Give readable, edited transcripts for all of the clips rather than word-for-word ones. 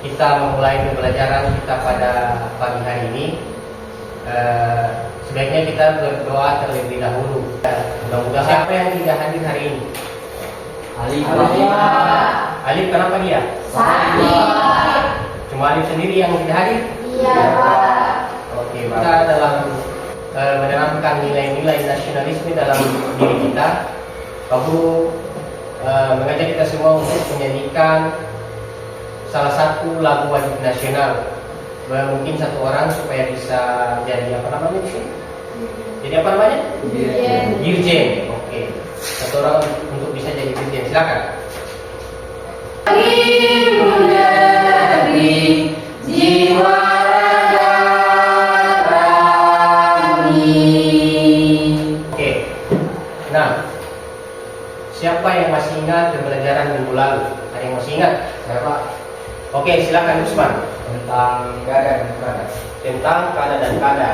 kita memulai pembelajaran kita pada pagi hari ini, sebaiknya kita berdoa terlebih dahulu. Mudah-mudahan siapa yang tidak hadir hari ini? Alif. Alif kenapa dia? Sakit. Cuma Alif sendiri yang tidak hadir? Iya, Pak. Oke, kita dalam menerapkan nilai-nilai nasionalisme dalam diri kita. Pak Guru mengajak kita semua untuk menyanyikan salah satu lagu wajib nasional. Mungkin satu orang supaya bisa jadi apa namanya di sini? Jadi apa namanya? Dirjen. Oke. Satu orang untuk bisa jadi dirjen. Silakan. Negeri jiwa raga kami. Oke. Nah, siapa yang masih ingat pembelajaran minggu lalu? Ada yang masih ingat? Saya Pak. Oke, silakan Usman. Tentang kada dan kada. Tentang kada dan kada.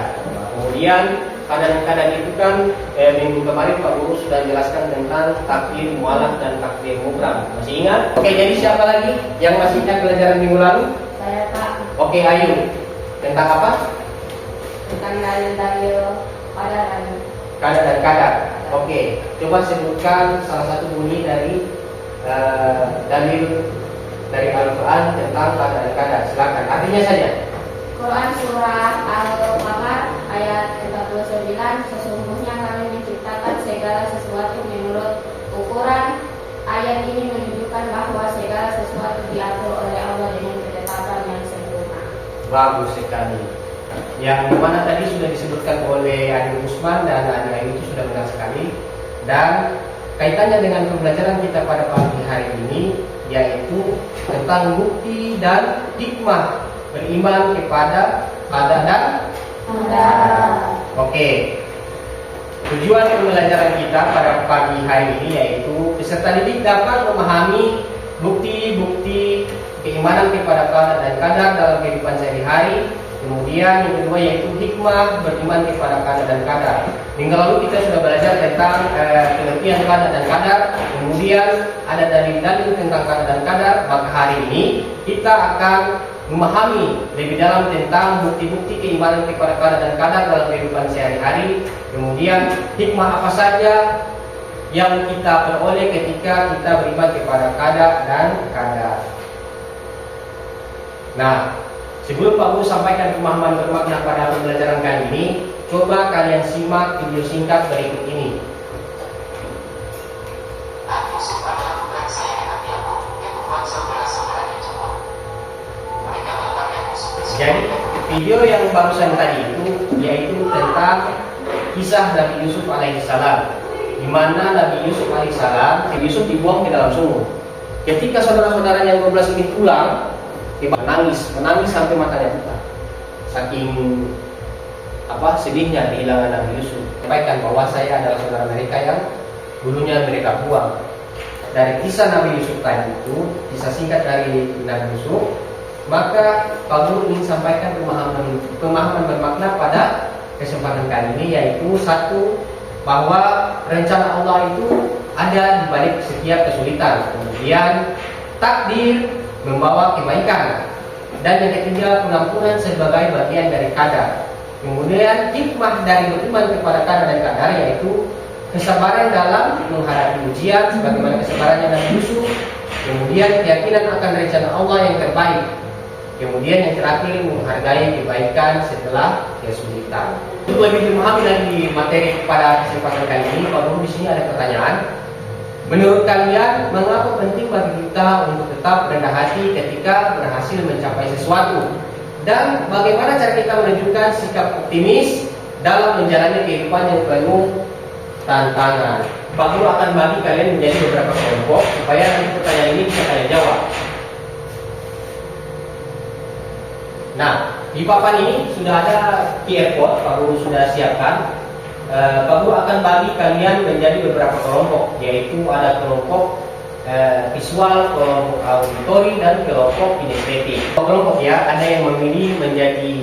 Kemudian kada dan kada itu kan minggu kemarin Pak Guru sudah jelaskan tentang takdir mualaf dan takdir mubram. Masih ingat? Oke, jadi siapa lagi yang masih ingat pelajaran minggu lalu? Saya, Pak. Oke, Ayu. Tentang apa? Tentang dalil-dalil kada dan Kada dan kada. Oke, coba sebutkan salah satu bunyi dari dalil dari Al-Quran tentang kada dan kada. Silakan. Artinya saja. Quran surah Al-Qamar ayat 49, sesungguhnya kami menciptakan segala sesuatu menurut ukuran. Ayat ini menunjukkan bahwa segala sesuatu diatur oleh Allah dengan ketetapan yang sempurna. Bagus sekali. Yang mana tadi sudah disebutkan oleh Adi Usman dan Adi Ayu itu sudah benar sekali. Dan kaitannya dengan pembelajaran kita pada pagi hari ini yaitu tentang bukti dan hikmah beriman kepada kada dan kada. Oke. Tujuan pembelajaran kita pada pagi hari ini yaitu peserta didik dapat memahami bukti-bukti keimanan kepada kada dan kadar dalam kehidupan sehari-hari. Kemudian yang kedua yaitu hikmah beriman kepada kada dan kadar. Minggu lalu kita sudah belajar tentang pengertian kada dan kadar. Kemudian ada dalil-dalil tentang kada dan kadar. Maka hari ini kita akan memahami lebih dalam tentang bukti-bukti keimanan kepada kada dan kadar dalam kehidupan sehari-hari. Kemudian hikmah apa saja yang kita peroleh ketika kita beriman kepada kada dan kadar. Nah, sebelum Pak Guru sampaikan pemahaman bermakna pada pembelajaran kali ini, coba kalian simak video singkat berikut ini. Jadi video yang barusan tadi itu yaitu tentang kisah Nabi Yusuf alaihissalam, di mana Nabi Yusuf alaihissalam, Nabi Yusuf dibuang ke dalam sumur. Ketika saudara-saudaranya yang 12 ini pulang, dia menangis sampai matanya buta. Saking sedihnya kehilangan Nabi Yusuf. Sampaikan bahwa saya adalah saudara mereka yang dulunya mereka buang. Dari kisah Nabi Yusuf tadi itu, kisah singkat dari Nabi Yusuf, maka Pak Guru ingin sampaikan pemahaman bermakna pada kesempatan kali ini, yaitu satu, bahwa rencana Allah itu ada di balik setiap kesulitan. Kemudian takdir membawa kebaikan. Dan yang ketiga, pengampunan sebagai bagian dari kadar. Kemudian hikmah dari beriman kepada kadar dan kadar yaitu kesabaran dalam menghadapi ujian sebagaimana kesabarannya Nabi Yusuf. Kemudian keyakinan akan rencana Allah yang terbaik. Kemudian yang terakhir, menghargai kebaikan setelah kesulitan. Untuk lebih memahami lagi materi pada kesempatan kali ini, Pak Guru di sini ada pertanyaan. Menurut kalian, mengapa penting bagi kita untuk tetap rendah hati ketika berhasil mencapai sesuatu? Dan bagaimana cara kita menunjukkan sikap optimis dalam menjalani kehidupan yang penuh tantangan? Pak Guru akan bagi kalian menjadi beberapa kelompok supaya nanti pertanyaan ini bisa kalian jawab. Nah, di papan ini sudah ada QR code, Pak Guru sudah siapkan. Pak Guru akan bagi kalian menjadi beberapa kelompok, yaitu ada kelompok visual, kelompok auditori, dan kelompok kinestetik. Kelompok ya, ada yang memilih menjadi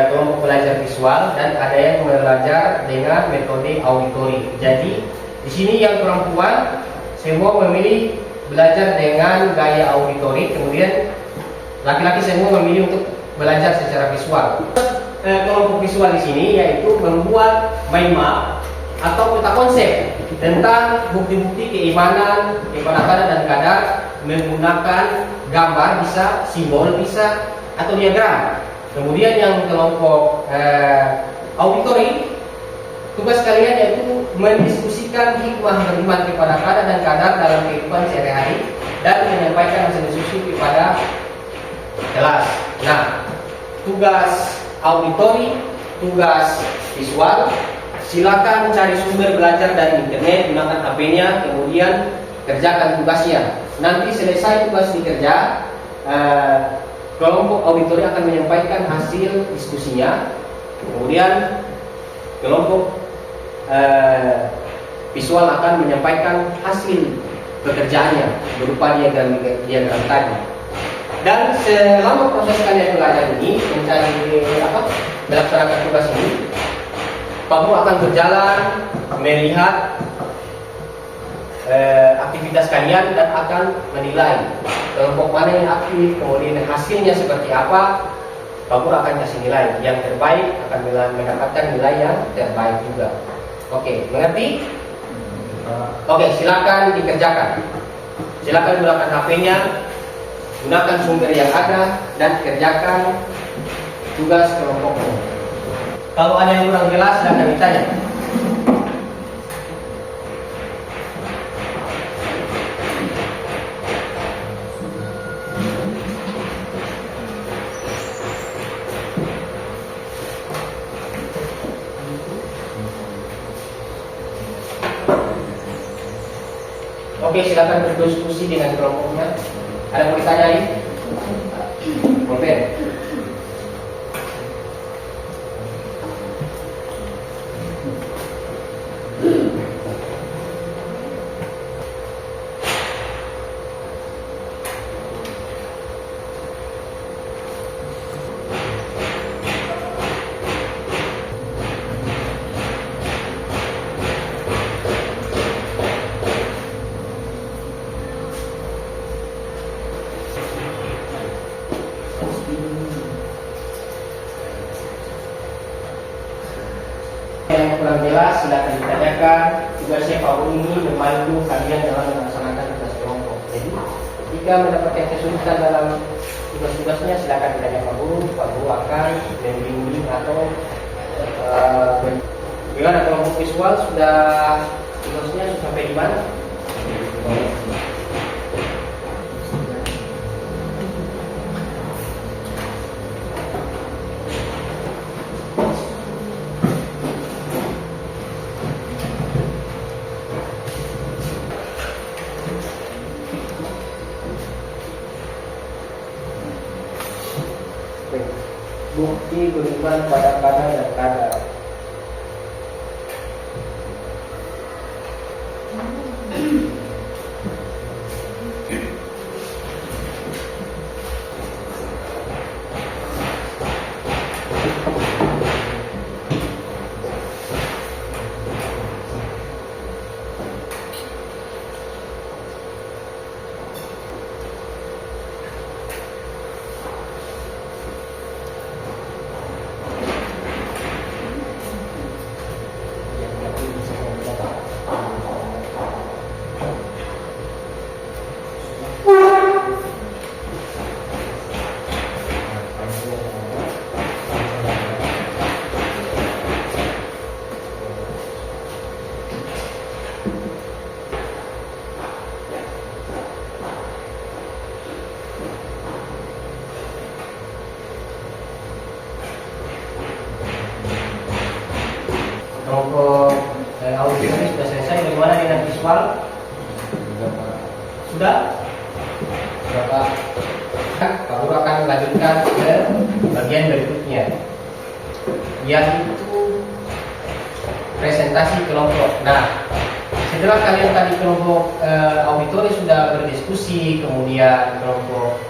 kelompok belajar visual dan ada yang belajar dengan metode auditori. Jadi di sini yang perempuan semua memilih belajar dengan gaya auditori, kemudian laki-laki semua memilih untuk belajar secara visual. Kelompok visual di sini yaitu membuat mind map atau peta konsep tentang bukti-bukti keimanan, kepercayaan dan kadar menggunakan gambar bisa, simbol bisa, atau diagram. Kemudian yang kelompok auditory, tugas kalian yaitu mendiskusikan hikmah beriman kepada kadar dan kadar dalam kehidupan sehari-hari dan menyampaikan hasil diskusi kepada kelas. Nah, tugas auditory, tugas visual, silakan cari sumber belajar dari internet, gunakan HP-nya, kemudian kerjakan tugasnya. Nanti selesai tugas dikerja, kelompok auditori akan menyampaikan hasil diskusinya, kemudian kelompok visual akan menyampaikan hasil pekerjaannya berupa diagram tadi. Dan selama proses kalian belajar ini melaksanakan tugas ini, kamu akan berjalan melihat aktivitas kalian dan akan menilai kelompok mana yang aktif, kemudian hasilnya seperti apa. Kamu akan kasih nilai yang terbaik, akan mendapatkan nilai yang terbaik juga. Oke, mengerti? Oke, silakan dikerjakan. Silakan gunakan HP-nya, gunakan sumber yang ada dan kerjakan tugas kelompokmu. Kalau ada yang kurang jelas, silakan ditanya. Oke, silakan berdiskusi dengan kelompoknya. Ada yang mau ditanyain? Boleh. Yang kurang jelas silakan ditanyakan. Tugasnya Pak Guru ini membantu kalian dalam melaksanakan tugas kelompok. Jadi jika mendapatkan kesulitan dalam tugas-tugasnya, silakan ditanya Pak Guru. Pak Guru akan membimbing atau gimana kelompok visual sudah tugasnya sampai di mana? Bukti beriman pada kadar dan kadar. Kelompok audio ini sudah selesai. Bagaimana dengan visual? Sudah? Berapa? Pak Guru akan melanjutkan ke bagian berikutnya, yaitu presentasi kelompok. Nah, setelah kalian tadi kelompok auditori sudah berdiskusi, kemudian kelompok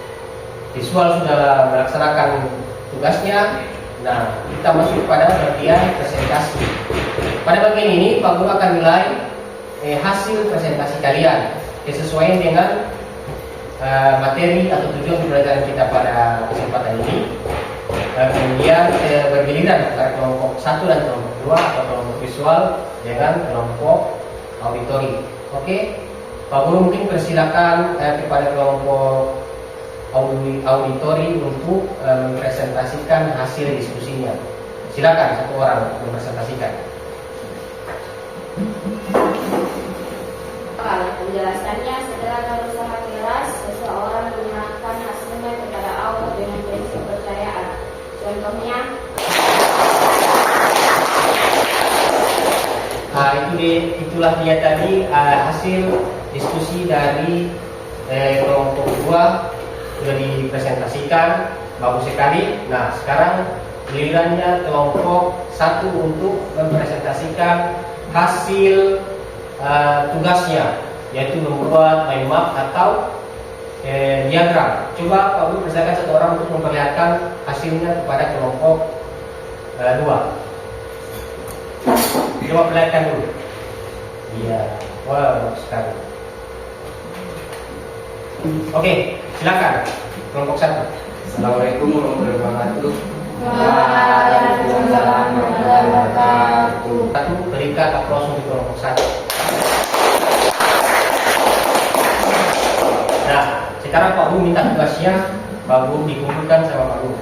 visual sudah melaksanakan tugasnya. Nah, kita masuk pada bagian presentasi. Pada bagian ini, Pak Guru akan nilai hasil presentasi kalian sesuai dengan materi atau tujuan pembelajaran kita pada kesempatan ini. Kemudian bergiliran antara kelompok 1 dan kelompok 2 atau kelompok visual dengan kelompok auditori. Oke, Pak Guru mungkin persilakan kepada kelompok auditori untuk mempresentasikan hasil diskusinya. Silakan satu orang mempresentasikan. Penjelasannya, setelah berusaha keras, seseorang menyerahkan hasilnya kepada Allah dengan prinsip kepercayaan. Contohnya, itulah dia tadi hasil diskusi dari kelompok 2 sudah dipresentasikan, bagus sekali. Nah, sekarang gilirannya kelompok 1 untuk mempresentasikan hasil tugasnya, yaitu membuat mind map atau diagram. Coba Pak Guru persilakan satu orang untuk memperlihatkan hasilnya kepada kelompok 2. Coba perlihatkan dulu. Iya, wow, bagus sekali. Oke, silakan kelompok 1. Assalamualaikum warahmatullahi wabarakatuh. Waalaikumsalam warahmatullahi wabarakatuh. Satu, berikan aplaus untuk kelompok 1. Nah, sekarang Pak Guru minta tugasnya, Pak Guru dikumpulkan sama Pak Guru.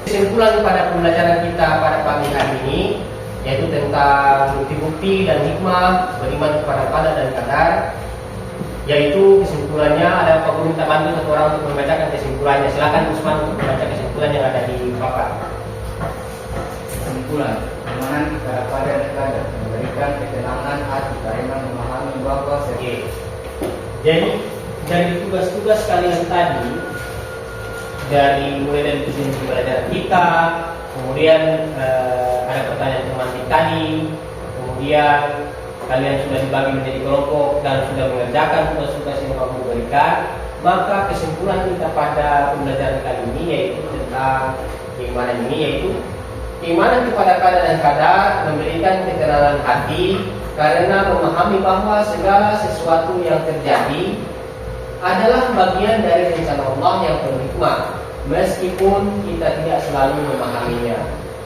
Kesimpulan pada pembelajaran kita pada pagi hari ini yaitu tentang bukti-bukti dan hikmah beriman kepada qada dan qadar. Yaitu kesimpulannya ada Pak Guru minta bantu satu orang untuk membacakan kesimpulannya. Silakan Usman untuk membaca kesimpulan yang ada di papan. Kesimpulan, keimanan kepada qada dan qadar memberikan ketenangan hati karena memahami bahwa Oke. Jadi dari tugas-tugas kalian tadi, mulai dari tujuan pembelajaran kita, kemudian ada pertanyaan tematik tadi, kemudian kalian sudah dibagi menjadi kelompok dan sudah mengerjakan tugas-tugas yang Pak Guru berikan. Maka kesimpulan kita pada pembelajaran kali ini yaitu tentang keimanan ini, yaitu keimanan kepada qada dan qadar memberikan ketenangan hati karena memahami bahwa segala sesuatu yang terjadi adalah bagian dari rencana Allah yang penuh hikmah, meskipun kita tidak selalu memahaminya.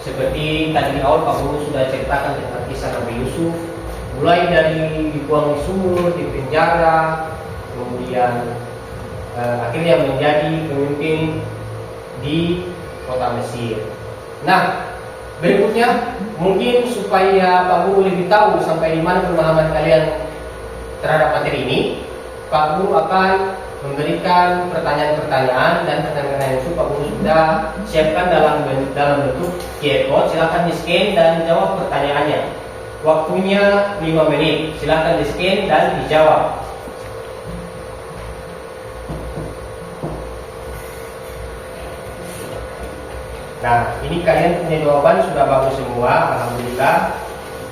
Seperti tadi di awal Pak Guru sudah ceritakan tentang kisah Nabi Yusuf, mulai dari dibuang di sumur, di penjara, kemudian akhirnya menjadi pemimpin di kota Mesir. Nah, berikutnya mungkin supaya Pak Guru lebih tahu sampai di mana pemahaman kalian terhadap materi ini, Pak Guru akan memberikan pertanyaan-pertanyaan, dan pertanyaan-pertanyaan itu Pak Guru sudah siapkan dalam bentuk QR code. Silakan di-scan dan jawab pertanyaannya. Waktunya 5 menit. Silakan di-scan dan dijawab. Nah, ini kalian punya jawaban sudah bagus semua, alhamdulillah.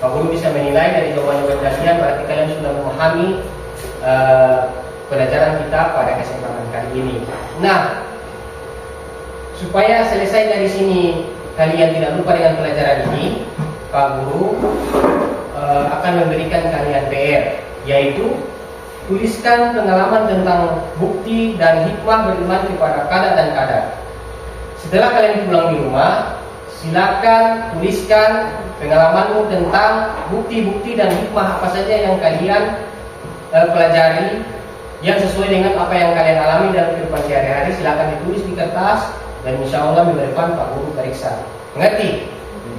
Pak Guru bisa menilai dari jawaban-jawaban kalian berarti kalian sudah memahami pelajaran kita pada kesempatan kali ini. Nah, supaya selesai dari sini kalian tidak lupa dengan pelajaran ini, Pak Guru akan memberikan kalian PR, yaitu tuliskan pengalaman tentang bukti dan hikmah beriman kepada qada dan qadar. Setelah kalian pulang di rumah, silakan tuliskan pengalamanmu tentang bukti-bukti dan hikmah apa saja yang kalian pelajari yang sesuai dengan apa yang kalian alami dalam kehidupan sehari-hari. Silakan ditulis di kertas dan insya Allah minggu depan Pak Guru periksa. Mengerti?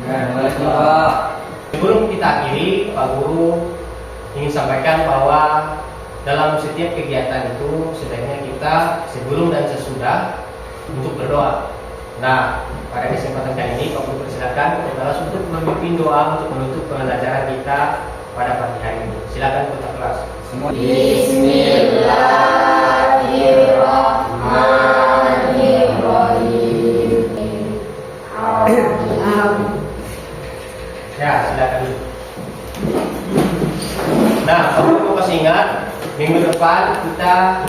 Mengerti, Pak. Sebelum kita akhiri, Pak Guru ingin sampaikan bahwa dalam setiap kegiatan itu sebaiknya kita sebelum dan sesudah untuk berdoa. Nah, pada kesempatan kali ini Pak Guru persilakan untuk memimpin doa untuk menutup pembelajaran kita pada pagi hari ini. Silakan ketua kelas. Semua Bismillahirrahmanirrahim. Ya, silakan. Nah, Pak Guru masih ingat minggu depan kita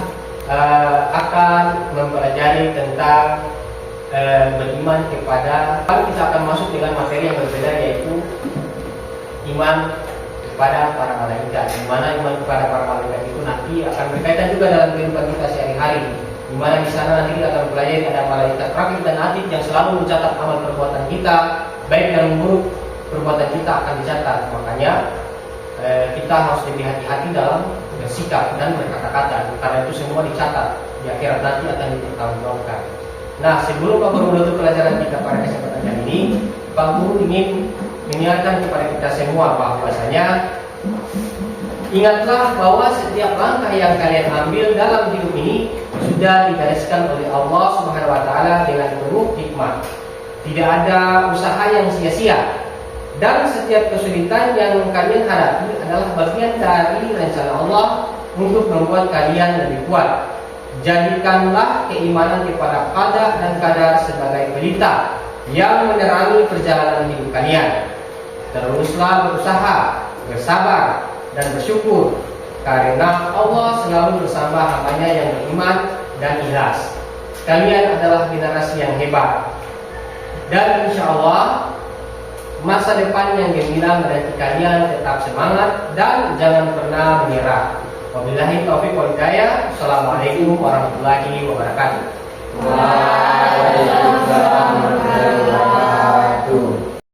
akan mempelajari tentang beriman kepada. Kita akan masuk dengan materi yang berbeda, yaitu iman kepada para malaikat. Di mana iman kepada para malaikat itu nanti akan berkaitan juga dalam kehidupan kita sehari-hari. Di mana di sana nanti kita akan mempelajari ada malaikat rakib dan atid yang selalu mencatat amal perbuatan kita, baik dan buruk perbuatan kita akan dicatat. Makanya kita harus lebih hati-hati dalam bersikap dan berkata-kata, karena itu semua dicatat di akhirat nanti akan dipertanggungjawabkan. Nah, sebelum Pak Guru menutup pelajaran kita pada kesempatan kali ini, Pak Guru ingin mengingatkan kepada kita semua bahwasanya ingatlah bahwa setiap langkah yang kalian ambil dalam hidup ini sudah digariskan oleh Allah Subhanahu wa taala dengan penuh hikmah. Tidak ada usaha yang sia-sia. Dan setiap kesulitan yang kalian hadapi adalah bagian dari rencana Allah untuk membuat kalian lebih kuat. Jadikanlah keimanan kepada qada dan qadar sebagai pelita yang menerangi perjalanan hidup kalian. Teruslah berusaha, bersabar, dan bersyukur karena Allah selalu bersama hambanya yang beriman dan ikhlas. Kalian adalah generasi yang hebat. Dan insya Allah masa depan yang gemilang menanti kalian. Tetap semangat dan jangan pernah menyerah. Wabillahi taufiq wal hidayah. Assalamualaikum warahmatullahi wabarakatuh. Waalaikumsalam warahmatullahi wabarakatuh.